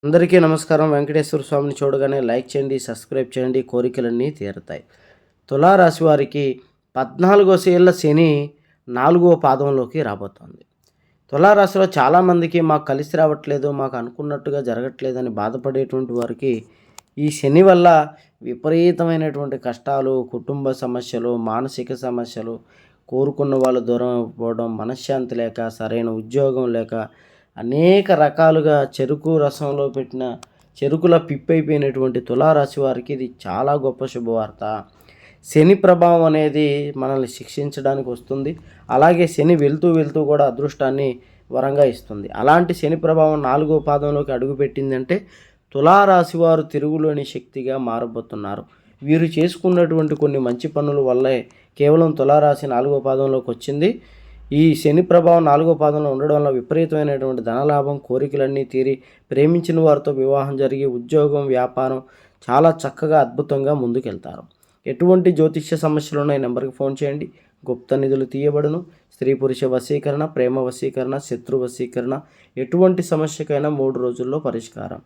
అందరికీ నమస్కారం. వెంకటేశ్వర స్వామిని చూడగానే లైక్ చేయండి, సబ్స్క్రైబ్ చేయండి. కోరికలన్నీ తీరుతాయి. తులారాశి వారికి 14వ ఏళ్ల శని 4వ పాదంలోకి రాబోతోంది. తులారాశిలో చాలామందికి మాకు కలిసి రావట్లేదు, మాకు అనుకున్నట్టుగా జరగట్లేదని బాధపడేటువంటి వారికి ఈ శని వల్ల విపరీతమైనటువంటి కష్టాలు, కుటుంబ సమస్యలు, మానసిక సమస్యలు, కోరుకున్న వాళ్ళు దూరం అయిపోవడం, మనశ్శాంతి లేక, సరైన ఉద్యోగం లేక, అనేక రకాలుగా చెరుకు రసంలో పెట్టిన చెరుకుల పిప్పైపోయినటువంటి తులారాశి వారికి ఇది చాలా గొప్ప శుభవార్త. శని ప్రభావం అనేది మనల్ని శిక్షించడానికి వస్తుంది. అలాగే శని వెళ్తూ వెళ్తూ కూడా అదృష్టాన్ని వరంగా ఇస్తుంది. అలాంటి శని ప్రభావం 4వ పాదంలోకి అడుగుపెట్టిందంటే తులారాశి వారు తిరుగులేని శక్తిగా మారబోతున్నారు. వీరు చేసుకున్నటువంటి కొన్ని మంచి పనుల వల్లే కేవలం తులారాశి 4వ పాదంలోకి వచ్చింది. ఈ శని ప్రభావం 4వ పాదంలో ఉండడం వల్ల విపరీతమైనటువంటి ధనలాభం, కోరికలన్నీ తీరి, ప్రేమించిన వారితో వివాహం జరిగి, ఉద్యోగం, వ్యాపారం చాలా చక్కగా అద్భుతంగా ముందుకెళ్తారు. ఎటువంటి జ్యోతిష్య సమస్యలున్న ఈ నెంబర్కి ఫోన్ చేయండి. గుప్త నిధులు తీయబడును. స్త్రీ పురుష వశీకరణ, ప్రేమ వశీకరణ, శత్రు వశీకరణ, ఎటువంటి సమస్యకైనా 3 రోజుల్లో పరిష్కారం.